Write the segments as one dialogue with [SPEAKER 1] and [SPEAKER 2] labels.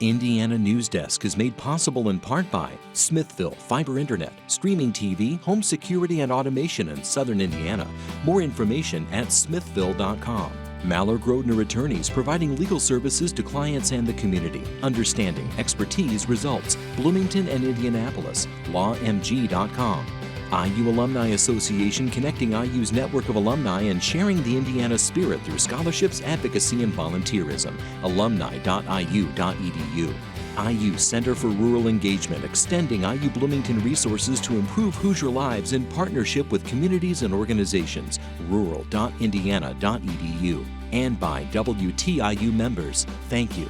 [SPEAKER 1] Indiana Newsdesk is made possible in part by Smithville Fiber Internet, streaming TV, home security and automation in Southern Indiana. More information at smithville.com. Mallor Grodner Attorneys, providing legal services to clients and the community. Understanding, expertise, results. Bloomington and Indianapolis. lawmg.com. IU Alumni Association, connecting IU's network of alumni and sharing the Indiana spirit through scholarships, advocacy, and volunteerism. alumni.iu.edu. IU Center for Rural Engagement, extending IU Bloomington resources to improve Hoosier lives in partnership with communities and organizations. rural.indiana.edu. And by WTIU members. Thank you.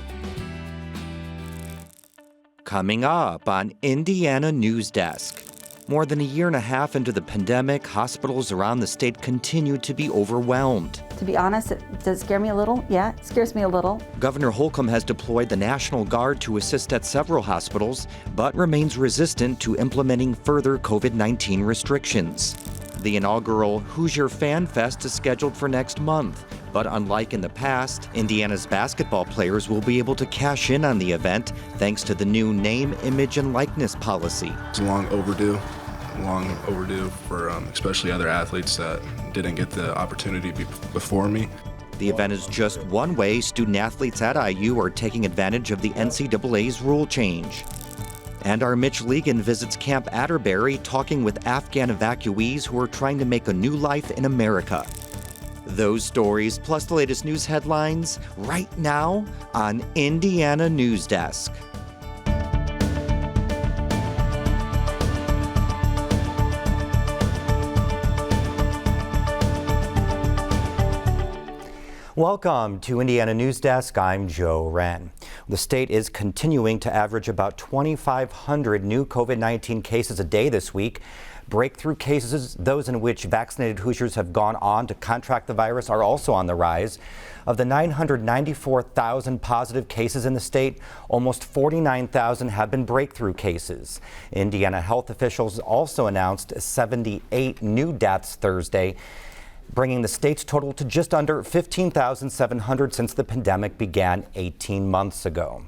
[SPEAKER 2] Coming up on Indiana Newsdesk. More than a year and a half into the pandemic, hospitals around the state continue to be overwhelmed.
[SPEAKER 3] To be honest, it does scare me a little. Yeah, it scares me a little.
[SPEAKER 2] Governor Holcomb has deployed the National Guard to assist at several hospitals, but remains resistant to implementing further COVID-19 restrictions. The inaugural Hoosier Fan Fest is scheduled for next month, but unlike in the past, Indiana's basketball players will be able to cash in on the event thanks to the new name, image, and likeness policy.
[SPEAKER 4] It's long overdue for especially other athletes that didn't get the opportunity before me.
[SPEAKER 2] The event is just one way student athletes at IU are taking advantage of the NCAA's rule change. And our Mitch Legan visits Camp Atterbury, talking with Afghan evacuees who are trying to make a new life in America. Those stories, plus the latest news headlines, right now on Indiana Newsdesk. Welcome to Indiana Newsdesk. I'm Joe Wren. The state is continuing to average about 2,500 new COVID-19 cases a day this week. Breakthrough cases, those in which vaccinated Hoosiers have gone on to contract the virus, are also on the rise. Of the 994,000 positive cases in the state, almost 49,000 have been breakthrough cases. Indiana health officials also announced 78 new deaths Thursday, bringing the state's total to just under 15,700 since the pandemic began 18 months ago.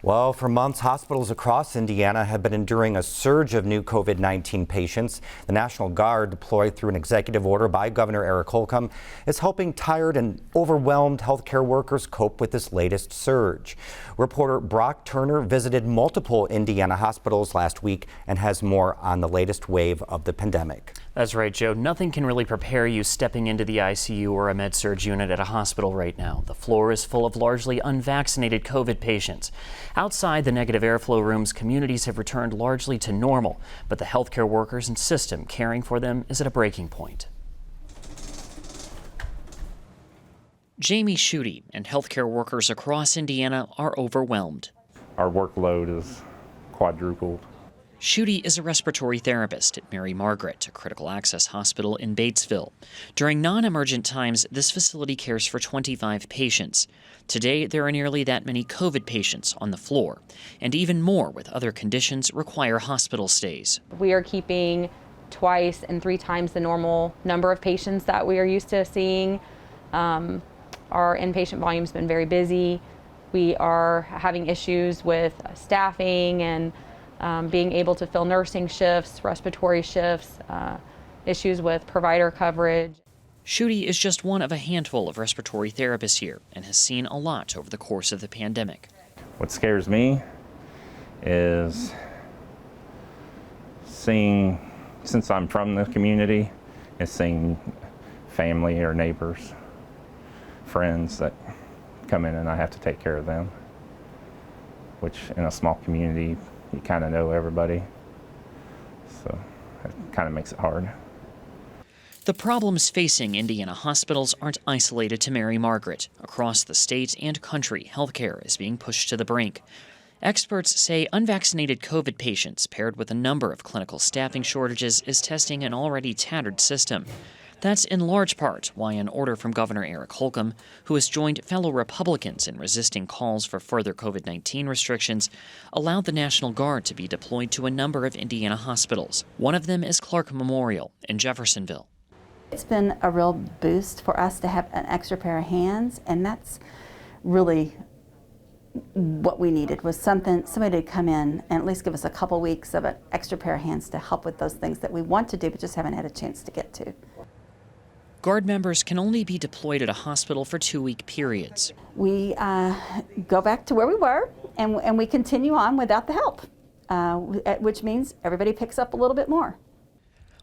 [SPEAKER 2] Well, for months, hospitals across Indiana have been enduring a surge of new COVID-19 patients. The National Guard, deployed through an executive order by Governor Eric Holcomb, is helping tired and overwhelmed healthcare workers cope with this latest surge. Reporter Brock Turner visited multiple Indiana hospitals last week and has more on the latest wave of the pandemic.
[SPEAKER 5] That's right, Joe. Nothing can really prepare you stepping into the ICU or a med-surg unit at a hospital right now. The floor is full of largely unvaccinated COVID patients. Outside the negative airflow rooms, communities have returned largely to normal, but the healthcare workers and system caring for them is at a breaking point. Jamie Schutte and healthcare workers across Indiana are overwhelmed.
[SPEAKER 6] Our workload is quadrupled.
[SPEAKER 5] Schutte is a respiratory therapist at Mary Margaret, a critical access hospital in Batesville. During non-emergent times, this facility cares for 25 patients. Today, there are nearly that many COVID patients on the floor, and even more with other conditions require hospital stays.
[SPEAKER 7] We are keeping twice and 3 times the normal number of patients that we are used to seeing. Our inpatient volume's been very busy. We are having issues with staffing and being able to fill nursing shifts, respiratory shifts, issues with provider coverage.
[SPEAKER 5] Schutte is just one of a handful of respiratory therapists here and has seen a lot over the course of the pandemic.
[SPEAKER 6] What scares me is seeing, since I'm from the community, is seeing family or neighbors, friends that come in and I have to take care of them, which in a small community, you kind of know everybody, so it kind of makes it hard.
[SPEAKER 5] The problems facing Indiana hospitals aren't isolated to Mary Margaret. Across the state and country, healthcare is being pushed to the brink. Experts say unvaccinated COVID patients paired with a number of clinical staffing shortages is testing an already tattered system. That's in large part why an order from Governor Eric Holcomb, who has joined fellow Republicans in resisting calls for further COVID-19 restrictions, allowed the National Guard to be deployed to a number of Indiana hospitals. One of them is Clark Memorial in Jeffersonville.
[SPEAKER 3] It's been a real boost for us to have an extra pair of hands, and that's really what we needed was somebody to come in and at least give us a couple weeks of an extra pair of hands to help with those things that we want to do but just haven't had a chance to get to.
[SPEAKER 5] Guard members can only be deployed at a hospital for 2-week periods.
[SPEAKER 3] We go back to where we were and we continue on without the help, which means everybody picks up a little bit more.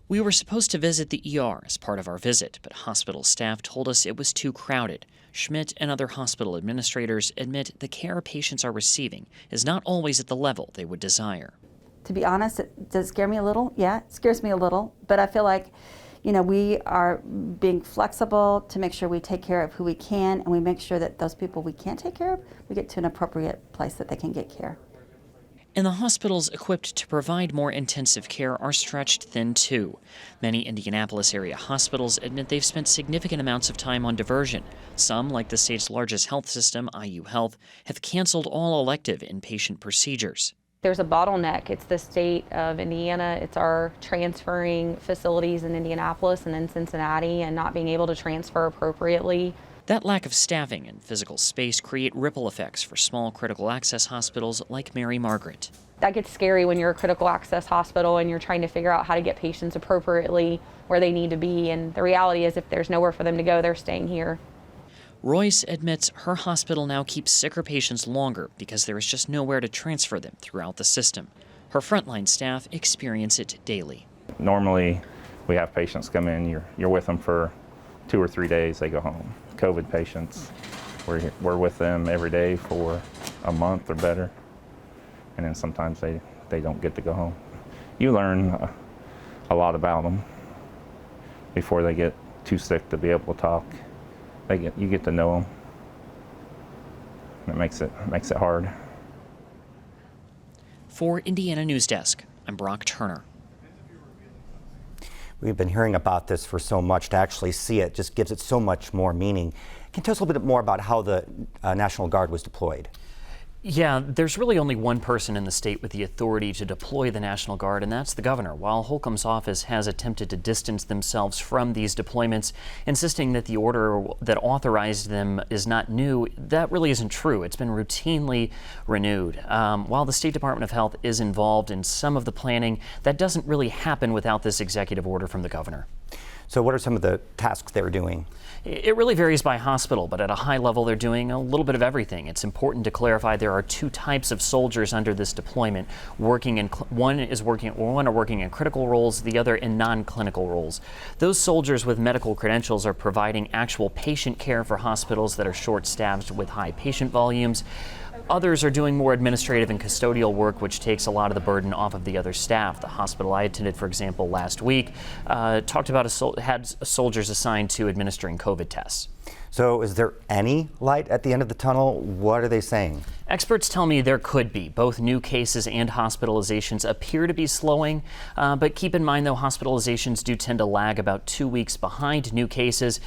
[SPEAKER 5] We were supposed to visit the ER as part of our visit, but hospital staff told us it was too crowded. Schmidt and other hospital administrators admit the care patients are receiving is not always at the level they would desire.
[SPEAKER 3] To be honest, does it scare me a little? Yeah, it scares me a little, but I feel like, we are being flexible to make sure we take care of who we can, and we make sure that those people we can't take care of, we get to an appropriate place that they can get care.
[SPEAKER 5] And the hospitals equipped to provide more intensive care are stretched thin, too. Many Indianapolis area hospitals admit they've spent significant amounts of time on diversion. Some, like the state's largest health system, IU Health, have canceled all elective inpatient procedures.
[SPEAKER 7] There's a bottleneck. It's the state of Indiana. It's our transferring facilities in Indianapolis and in Cincinnati and not being able to transfer appropriately.
[SPEAKER 5] That lack of staffing and physical space create ripple effects for small critical access hospitals like Mary Margaret.
[SPEAKER 7] That gets scary when you're a critical access hospital and you're trying to figure out how to get patients appropriately where they need to be. And the reality is if there's nowhere for them to go, they're staying here.
[SPEAKER 5] Royce admits her hospital now keeps sicker patients longer because there is just nowhere to transfer them throughout the system. Her frontline staff experience it daily.
[SPEAKER 6] Normally, we have patients come in, you're with them for 2 or 3 days, they go home. COVID patients, we're with them every day for a month or better, and then sometimes they don't get to go home. You learn a lot about them before they get too sick to be able to talk. You get to know them. It makes it hard.
[SPEAKER 5] For Indiana Newsdesk, I'm Brock Turner.
[SPEAKER 2] We've been hearing about this for so much. To actually see it just gives it so much more meaning. Can you tell us a little bit more about how the National Guard was deployed?
[SPEAKER 5] Yeah, there's really only one person in the state with the authority to deploy the National Guard, and that's the governor. While Holcomb's office has attempted to distance themselves from these deployments, insisting that the order that authorized them is not new, that really isn't true. It's been routinely renewed. While the State Department of Health is involved in some of the planning, that doesn't really happen without this executive order from the governor.
[SPEAKER 2] So what are some of the tasks they're doing?
[SPEAKER 5] It really varies by hospital, but at a high level, they're doing a little bit of everything. It's important to clarify there are 2 types of soldiers under this deployment. One are working in critical roles, the other in non-clinical roles. Those soldiers with medical credentials are providing actual patient care for hospitals that are short-staffed with high patient volumes. Others are doing more administrative and custodial work, which takes a lot of the burden off of the other staff. The hospital I attended, for example, last week, talked about had soldiers assigned to administering COVID tests.
[SPEAKER 2] So is there any light at the end of the tunnel? What are they saying?
[SPEAKER 5] Experts tell me there could be. Both new cases and hospitalizations appear to be slowing, but keep in mind, though, hospitalizations do tend to lag about 2 weeks behind new cases.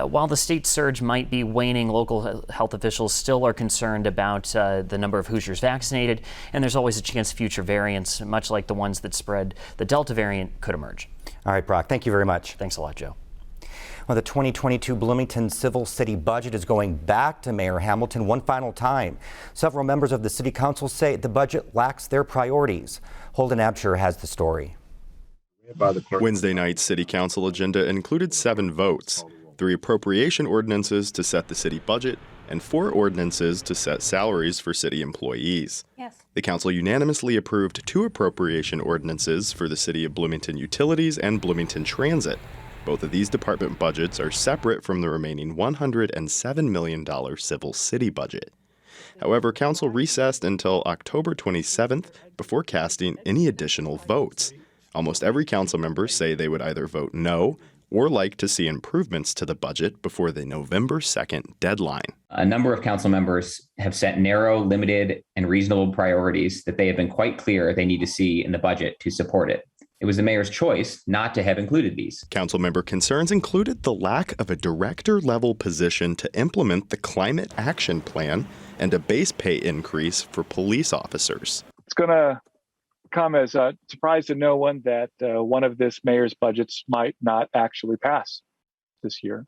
[SPEAKER 5] While the state surge might be waning, local health officials still are concerned about the number of Hoosiers vaccinated, and there's always a chance future variants, much like the ones that spread the Delta variant, could emerge.
[SPEAKER 2] All right, Brock, thank you very much.
[SPEAKER 5] Thanks a lot, Joe.
[SPEAKER 2] Well, the 2022 Bloomington Civil City budget is going back to Mayor Hamilton one final time. Several members of the City Council say the budget lacks their priorities. Holden Absher has the story.
[SPEAKER 8] Wednesday night's City Council agenda included 7 votes, 3 appropriation ordinances to set the city budget, and 4 ordinances to set salaries for city employees.
[SPEAKER 3] Yes.
[SPEAKER 8] The council unanimously approved 2 appropriation ordinances for the City of Bloomington Utilities and Bloomington Transit. Both of these department budgets are separate from the remaining $107 million civil city budget. However, council recessed until October 27th before casting any additional votes. Almost every council member say they would either vote no or like to see improvements to the budget before the November 2nd deadline.
[SPEAKER 9] A number of council members have set narrow, limited, and reasonable priorities that they have been quite clear they need to see in the budget to support it. It was the mayor's choice not to have included these.
[SPEAKER 8] Council member concerns included the lack of a director-level position to implement the Climate Action Plan and a base pay increase for police officers.
[SPEAKER 10] It's going to come as a surprise to no one that one of this mayor's budgets might not actually pass this year.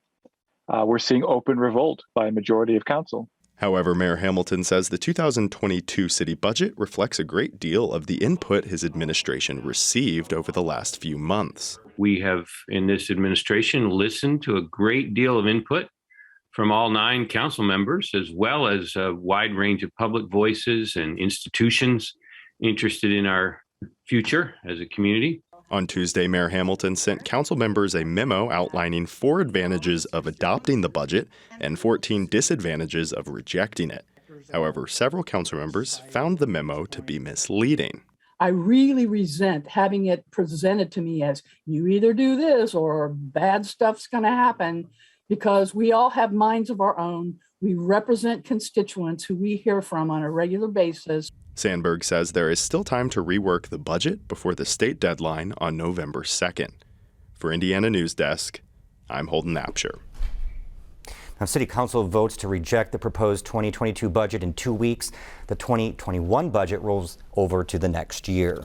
[SPEAKER 10] We're seeing open revolt by a majority of council.
[SPEAKER 8] However, Mayor Hamilton says the 2022 city budget reflects a great deal of the input his administration received over the last few months.
[SPEAKER 11] We have, in this administration, listened to a great deal of input from all 9 council members, as well as a wide range of public voices and institutions interested in our future as a community.
[SPEAKER 8] On Tuesday, Mayor Hamilton sent council members a memo outlining 4 advantages of adopting the budget and 14 disadvantages of rejecting it. However, several council members found the memo to be misleading.
[SPEAKER 12] I really resent having it presented to me as you either do this or bad stuff's going to happen, because we all have minds of our own. We represent constituents who we hear from on a regular basis.
[SPEAKER 8] Sandberg says there is still time to rework the budget before the state deadline on November 2nd. For Indiana Newsdesk, I'm Holden Napshire.
[SPEAKER 2] Now, City Council votes to reject the proposed 2022 budget in 2 weeks. The 2021 budget rolls over to the next year.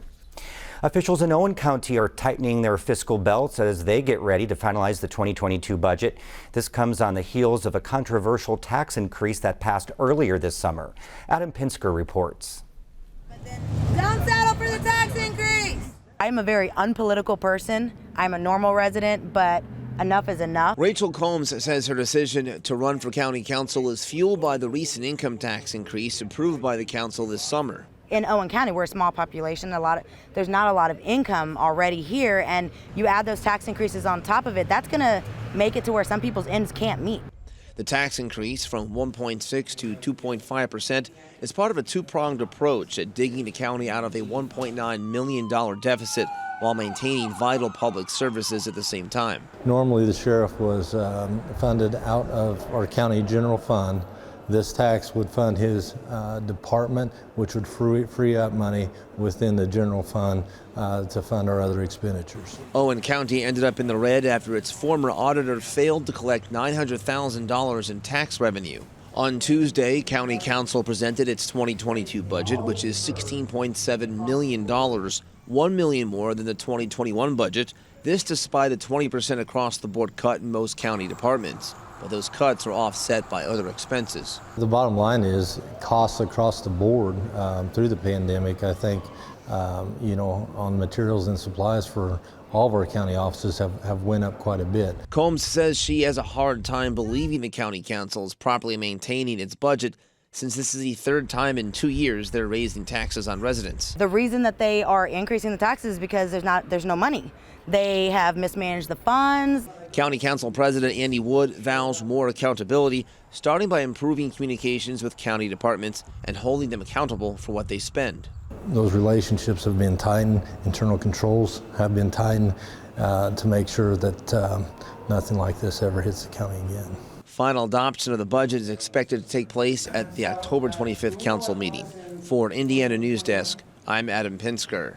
[SPEAKER 2] Officials in Owen County are tightening their fiscal belts as they get ready to finalize the 2022 budget. This comes on the heels of a controversial tax increase that passed earlier this summer. Adam Pinsker reports.
[SPEAKER 13] Don't settle for the tax increase. I'm a very unpolitical person. I'm a normal resident, but enough is enough.
[SPEAKER 14] Rachel Combs says her decision to run for county council is fueled by the recent income tax increase approved by the council this summer.
[SPEAKER 13] In Owen County, we're a small population. There's not a lot of income already here, and you add those tax increases on top of it, that's going to make it to where some people's ends can't meet.
[SPEAKER 14] The tax increase from 1.6 to 2.5% is part of a two-pronged approach at digging the county out of a $1.9 million deficit while maintaining vital public services at the same time.
[SPEAKER 15] Normally the sheriff was funded out of our county general fund. This tax would fund his department, which would free up money within the general fund to fund our other expenditures.
[SPEAKER 14] Owen County ended up in the red after its former auditor failed to collect $900,000 in tax revenue. On Tuesday, County Council presented its 2022 budget, which is $16.7 million, $1 million more than the 2021 budget. This despite a 20% across-the-board cut in most county departments. But those cuts are offset by other expenses.
[SPEAKER 15] The bottom line is costs across the board through the pandemic. I think, on materials and supplies for all of our county offices have went up quite a bit.
[SPEAKER 14] Combs says she has a hard time believing the county council is properly maintaining its budget, since this is the 3rd time in 2 years they're raising taxes on residents.
[SPEAKER 13] The reason that they are increasing the taxes is because there's no money. They have mismanaged the funds.
[SPEAKER 14] County Council President Andy Wood vows more accountability, starting by improving communications with county departments and holding them accountable for what they spend.
[SPEAKER 15] Those relationships have been tightened, internal controls have been tightened to make sure that nothing like this ever hits the county again.
[SPEAKER 14] Final adoption of the budget is expected to take place at the October 25th council meeting. For Indiana Newsdesk, I'm Adam Pinsker.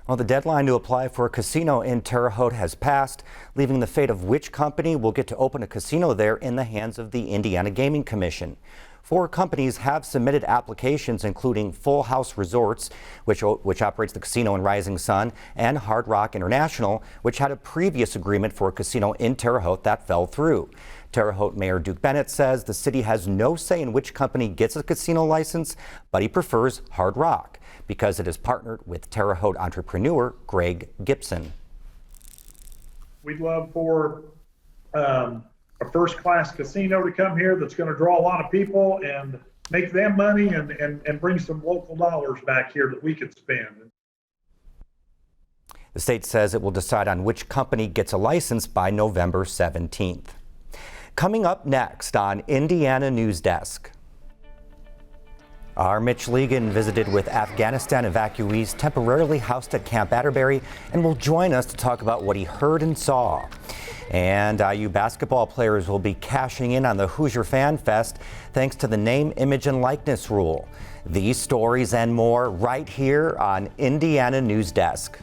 [SPEAKER 2] Well, the deadline to apply for a casino in Terre Haute has passed, leaving the fate of which company will get to open a casino there in the hands of the Indiana Gaming Commission. 4 companies have submitted applications, including Full House Resorts, which operates the casino in Rising Sun, and Hard Rock International, which had a previous agreement for a casino in Terre Haute that fell through. Terre Haute Mayor Duke Bennett says the city has no say in which company gets a casino license, but he prefers Hard Rock because it is partnered with Terre Haute entrepreneur Greg Gibson.
[SPEAKER 16] We'd love for a first-class casino to come here that's going to draw a lot of people and make them money and bring some local dollars back here that we could spend.
[SPEAKER 2] The state says it will decide on which company gets a license by November 17th. Coming up next on Indiana Newsdesk. Our Mitch Legan visited with Afghanistan evacuees temporarily housed at Camp Atterbury and will join us to talk about what he heard and saw. And IU basketball players will be cashing in on the Hoosier Fan Fest thanks to the name, image, and likeness rule. These stories and more right here on Indiana Newsdesk.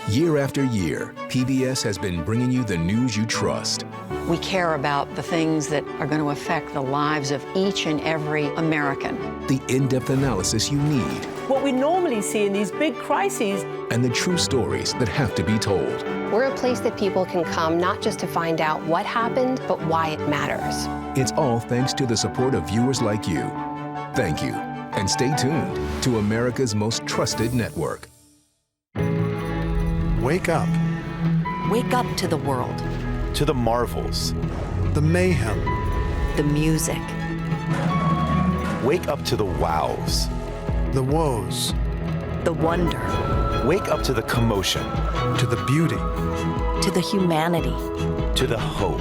[SPEAKER 17] Year after year, PBS has been bringing you the news you trust.
[SPEAKER 18] We care about the things that are going to affect the lives of each and every American.
[SPEAKER 17] The in-depth analysis you need.
[SPEAKER 19] What we normally see in these big crises.
[SPEAKER 17] And the true stories that have to be told.
[SPEAKER 20] We're a place that people can come not just to find out what happened, but why it matters.
[SPEAKER 17] It's all thanks to the support of viewers like you. Thank you, and stay tuned to America's most trusted network.
[SPEAKER 20] Wake up.
[SPEAKER 21] Wake up to the world.
[SPEAKER 20] To the marvels. The mayhem.
[SPEAKER 21] The music.
[SPEAKER 20] Wake up to the wows. The woes.
[SPEAKER 21] The wonder.
[SPEAKER 20] Wake up to the commotion. To the beauty.
[SPEAKER 21] To the humanity.
[SPEAKER 20] To the hope.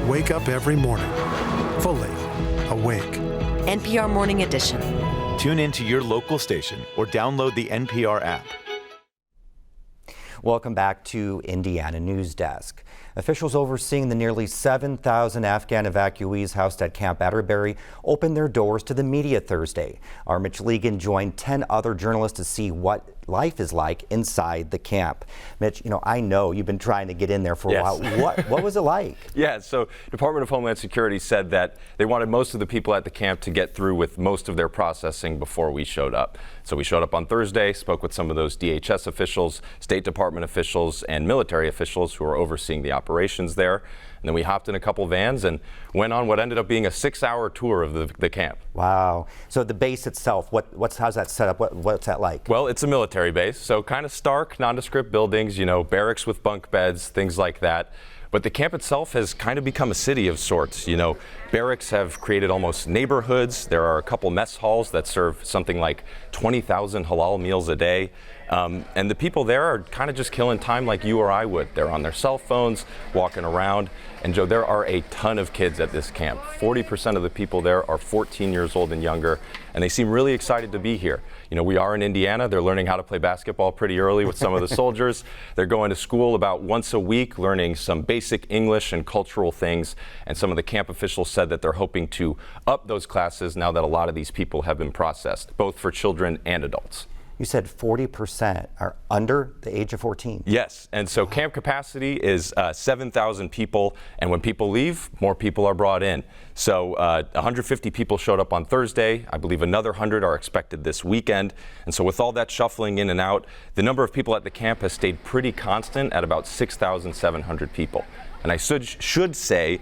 [SPEAKER 20] Wake up every morning. Fully awake.
[SPEAKER 21] NPR Morning Edition.
[SPEAKER 20] Tune in to your local station or download the NPR app.
[SPEAKER 2] Welcome back to Indiana Newsdesk. Officials overseeing the nearly 7,000 Afghan evacuees housed at Camp Atterbury opened their doors to the media Thursday. Our Mitch Legan joined 10 other journalists to see what life is like inside the camp. Mitch, I know you've been trying to get in there for a while. What was it like?
[SPEAKER 22] Yeah, so Department of Homeland Security said that they wanted most of the people at the camp to get through with most of their processing before we showed up. So we showed up on Thursday, spoke with some of those DHS officials, State Department officials, and military officials who are overseeing the operations there. And then we hopped in a couple vans and went on what ended up being a 6-hour tour of the camp.
[SPEAKER 2] Wow. So the base itself, how's that set up? What's that like?
[SPEAKER 22] Well, it's a military base, so kind of stark, nondescript buildings, barracks with bunk beds, things like that. But the camp itself has kind of become a city of sorts. Barracks have created almost neighborhoods. There are a couple mess halls that serve something like 20,000 halal meals a day. And the people there are kind of just killing time like you or I would. They're on their cell phones, walking around. And Joe, there are a ton of kids at this camp. 40% of the people there are 14 years old and younger, and they seem really excited to be here. We are in Indiana. They're learning how to play basketball pretty early with some of the soldiers. They're going to school about once a week, learning some basic English and cultural things. And some of the camp officials said that they're hoping to up those classes now that a lot of these people have been processed, both for children and adults.
[SPEAKER 2] You said 40% are under the age of 14.
[SPEAKER 22] Yes, and so camp capacity is 7,000 people, and when people leave, more people are brought in. So 150 people showed up on Thursday. I believe another 100 are expected this weekend. And so with all that shuffling in and out, the number of people at the camp has stayed pretty constant at about 6,700 people. And I should say,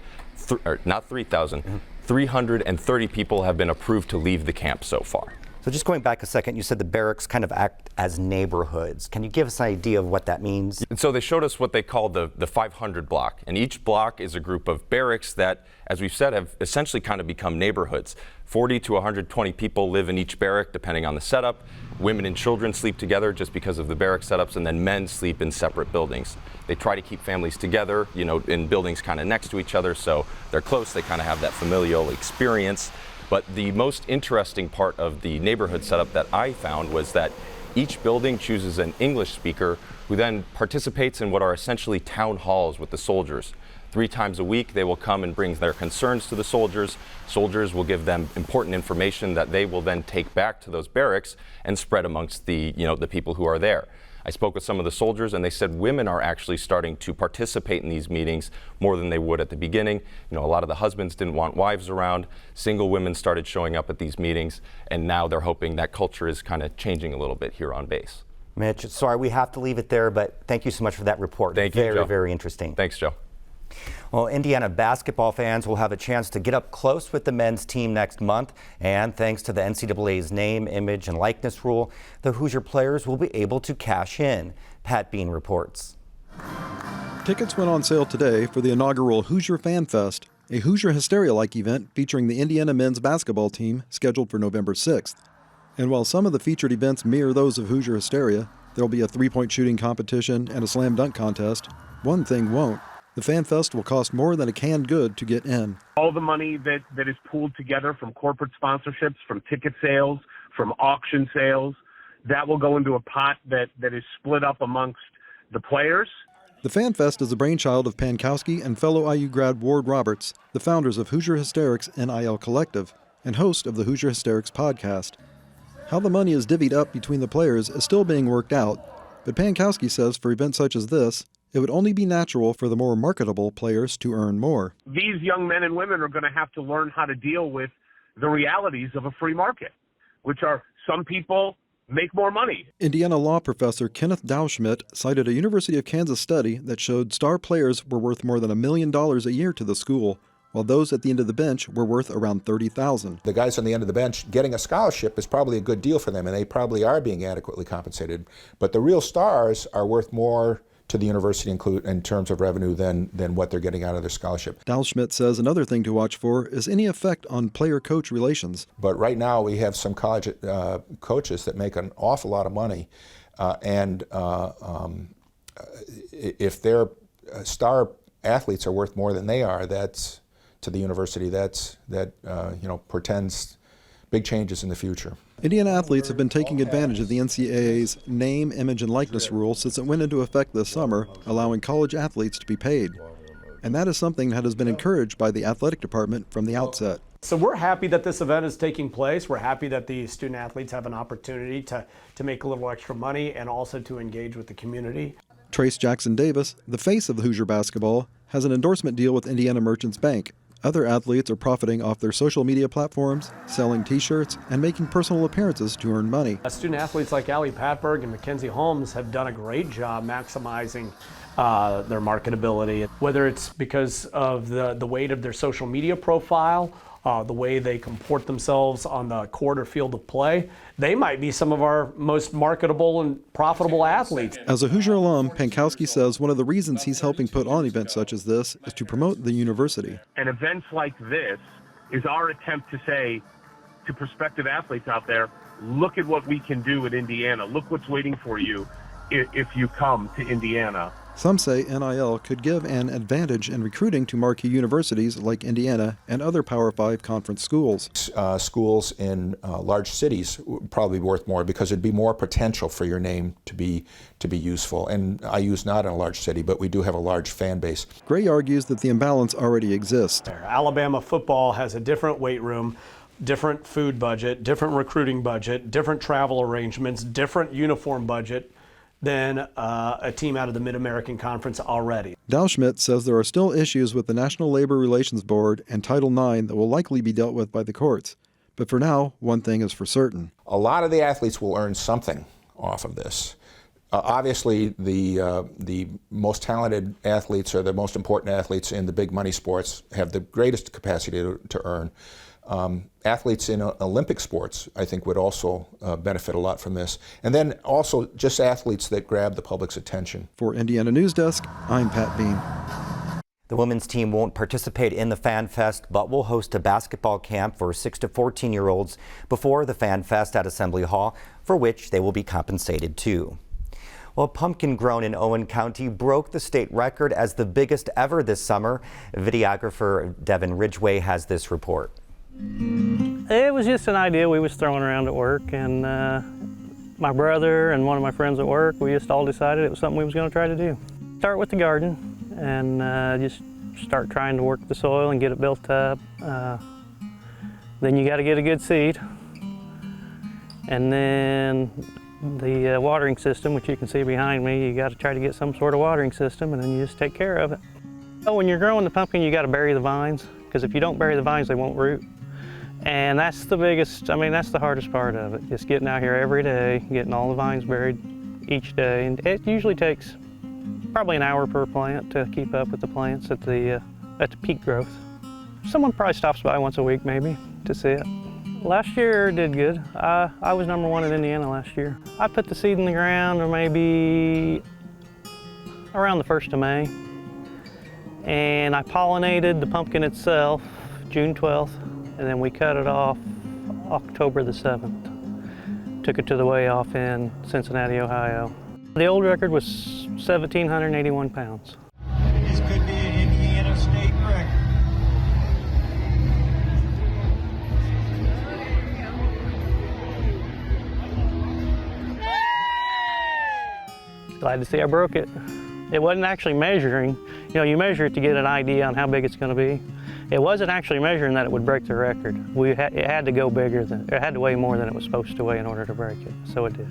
[SPEAKER 22] not 3,000, 330 people have been approved to leave the camp so far.
[SPEAKER 2] So just going back a second, you said the barracks kind of act as neighborhoods. Can you give us an idea of what that means?
[SPEAKER 22] And so they showed us what they call the 500 block. And each block is a group of barracks that, as we've said, have essentially kind of become neighborhoods. 40 to 120 people live in each barrack, depending on the setup. Women and children sleep together just because of the barrack setups, and then men sleep in separate buildings. They try to keep families together, in buildings kind of next to each other, so they're close. They kind of have that familial experience. But the most interesting part of the neighborhood setup that I found was that each building chooses an English speaker who then participates in what are essentially town halls with the soldiers. 3 times a week, they will come and bring their concerns to the soldiers. Soldiers will give them important information that they will then take back to those barracks and spread amongst the people who are there. I spoke with some of the soldiers, and they said women are actually starting to participate in these meetings more than they would at the beginning. A lot of the husbands didn't want wives around. Single women started showing up at these meetings, and now they're hoping that culture is kind of changing a little bit here on base.
[SPEAKER 2] Mitch, sorry, we have to leave it there, but thank you so much for that report.
[SPEAKER 22] Thank you, Joe.
[SPEAKER 2] Very interesting.
[SPEAKER 22] Thanks, Joe.
[SPEAKER 2] Well, Indiana basketball fans will have a chance to get up close with the men's team next month. And thanks to the NCAA's name, image, and likeness rule, the Hoosier players will be able to cash in. Pat Bean reports.
[SPEAKER 23] Tickets went on sale today for the inaugural Hoosier Fan Fest, a Hoosier Hysteria-like event featuring the Indiana men's basketball team scheduled for November 6th. And while some of the featured events mirror those of Hoosier Hysteria, there'll be a 3-point shooting competition and a slam dunk contest. One thing won't. The Fan Fest will cost more than a canned good to get in.
[SPEAKER 24] All the money that is pooled together from corporate sponsorships, from ticket sales, from auction sales, that will go into a pot that is split up amongst the players.
[SPEAKER 23] The Fan Fest is the brainchild of Pankowski and fellow IU grad Ward Roberts, the founders of Hoosier Hysterics NIL Collective, and host of the Hoosier Hysterics podcast. How the money is divvied up between the players is still being worked out, but Pankowski says for events such as this, it would only be natural for the more marketable players to earn more.
[SPEAKER 24] These young men and women are going to have to learn how to deal with the realities of a free market, which are some people make more money.
[SPEAKER 23] Indiana law professor Kenneth Dowschmidt cited a University of Kansas study that showed star players were worth more than $1 million a year to the school, while those at the end of the bench were worth around $30,000.
[SPEAKER 1] The guys on the end of the bench getting a scholarship is probably a good deal for them, and they probably are being adequately compensated. But the real stars are worth more to the university in terms of revenue than what they're getting out of their scholarship.
[SPEAKER 23] Dal Schmidt says another thing to watch for is any effect on player-coach relations.
[SPEAKER 1] But right now we have some college coaches that make an awful lot of money, if their star athletes are worth more than they are, that's to the university. That portends big changes in the future.
[SPEAKER 23] Indiana athletes have been taking advantage of the NCAA's name, image, and likeness rule since it went into effect this summer, allowing college athletes to be paid. And that is something that has been encouraged by the athletic department from the outset.
[SPEAKER 4] So we're happy that this event is taking place. We're happy that the student athletes have an opportunity to make a little extra money and also to engage with the community.
[SPEAKER 23] Trace Jackson Davis, the face of Hoosier basketball, has an endorsement deal with Indiana Merchants Bank. Other athletes are profiting off their social media platforms, selling T-shirts, and making personal appearances to earn money.
[SPEAKER 4] Student athletes like Allie Patberg and Mackenzie Holmes have done a great job maximizing their marketability, whether it's because of the weight of their social media profile, the way they comport themselves on the court or field of play. They might be some of our most marketable and profitable athletes.
[SPEAKER 23] As a Hoosier alum, Pankowski says one of the reasons he's helping put on events such as this is to promote the university.
[SPEAKER 24] And events like this is our attempt to say to prospective athletes out there, look at what we can do at Indiana. Look what's waiting for you if you come to Indiana.
[SPEAKER 23] Some say NIL could give an advantage in recruiting to marquee universities like Indiana and other Power 5 conference schools.
[SPEAKER 1] Schools in large cities would probably be worth more because there'd be more potential for your name to be useful. And IU's not in a large city, but we do have a large fan base.
[SPEAKER 23] Gray argues that the imbalance already exists.
[SPEAKER 4] Alabama football has a different weight room, different food budget, different recruiting budget, different travel arrangements, different uniform budget than a team out of the Mid-American Conference already.
[SPEAKER 23] Dal Schmidt says there are still issues with the National Labor Relations Board and Title IX that will likely be dealt with by the courts. But for now, one thing is for certain.
[SPEAKER 1] A lot of the athletes will earn something off of this. Obviously, the most talented athletes or the most important athletes in the big money sports have the greatest capacity to earn. Athletes in Olympic sports, I think, would also benefit a lot from this. And then also just athletes that grab the public's attention.
[SPEAKER 23] For Indiana Newsdesk, I'm Pat Bean.
[SPEAKER 2] The women's team won't participate in the Fan Fest, but will host a basketball camp for 6 to 14-year-olds before the Fan Fest at Assembly Hall, for which they will be compensated too. Well, pumpkin grown in Owen County broke the state record as the biggest ever this summer. Videographer Devin Ridgway has this report.
[SPEAKER 6] It was just an idea we was throwing around at work, and my brother and one of my friends at work, we just all decided it was something we was going to try to do. Start with the garden and just start trying to work the soil and get it built up. Then you got to get a good seed, and then the watering system, which you can see behind me, you got to try to get some sort of watering system, and then you just take care of it. So when you're growing the pumpkin, you got to bury the vines, because if you don't bury the vines, they won't root. And that's the biggest, that's the hardest part of it, just getting out here every day, getting all the vines buried each day. And it usually takes probably an hour per plant to keep up with the plants at the peak growth. Someone probably stops by once a week maybe to see it. Last year did good. I was #1 in Indiana last year. I put the seed in the ground or maybe around the 1st of May. And I pollinated the pumpkin itself June 12th. And then we cut it off October the 7th. Took it to the weigh off in Cincinnati, Ohio. The old record was 1,781 pounds.
[SPEAKER 7] This could be an Indiana state record.
[SPEAKER 6] Glad to see I broke it. It wasn't actually measuring. You measure it to get an idea on how big it's going to be. It wasn't actually measuring that it would break the record. It had to go bigger it had to weigh more than it was supposed to weigh in order to break it, so it did.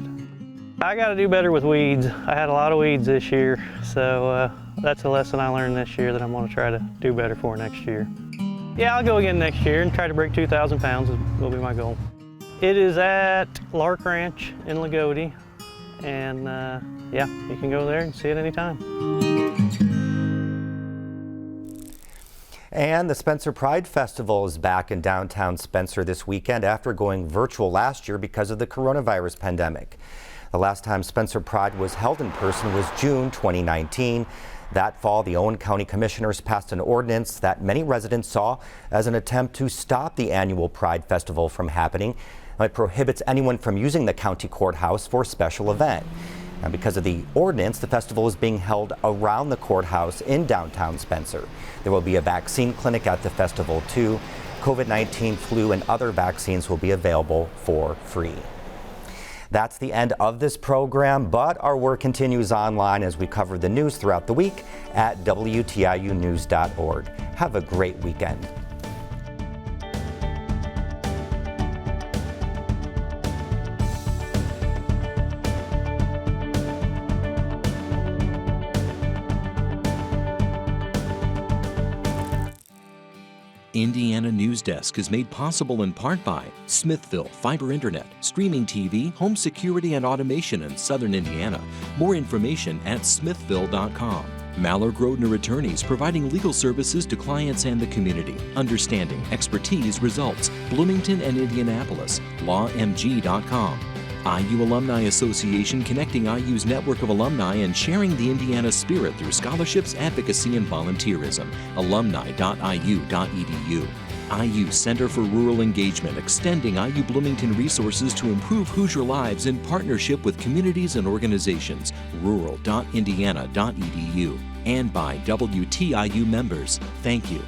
[SPEAKER 6] I got to do better with weeds. I had a lot of weeds this year, so that's a lesson I learned this year that I'm going to try to do better for next year. Yeah, I'll go again next year and try to break 2,000 pounds will be my goal. It is at Lark Ranch in Lagodi, and yeah, you can go there and see it anytime.
[SPEAKER 2] And the Spencer Pride Festival is back in downtown Spencer this weekend after going virtual last year because of the coronavirus pandemic. The last time Spencer Pride was held in person was June 2019. That fall, the Owen County Commissioners passed an ordinance that many residents saw as an attempt to stop the annual Pride Festival from happening. It prohibits anyone from using the county courthouse for a special event. Now, because of the ordinance, the festival is being held around the courthouse in downtown Spencer. There will be a vaccine clinic at the festival too. COVID-19, flu, and other vaccines will be available for free. That's the end of this program, but our work continues online as we cover the news throughout the week at WTIUnews.org. Have a great weekend.
[SPEAKER 3] Indiana Newsdesk is made possible in part by Smithville Fiber Internet, streaming TV, home security and automation in Southern Indiana. More information at smithville.com. Maller Grodner Attorneys, providing legal services to clients and the community. Understanding, expertise, results. Bloomington and Indianapolis. LawMG.com. IU Alumni Association, connecting IU's network of alumni and sharing the Indiana spirit through scholarships, advocacy, and volunteerism. Alumni.iu.edu. IU Center for Rural Engagement, extending IU Bloomington resources to improve Hoosier lives in partnership with communities and organizations. Rural.indiana.edu. And by WTIU members. Thank you.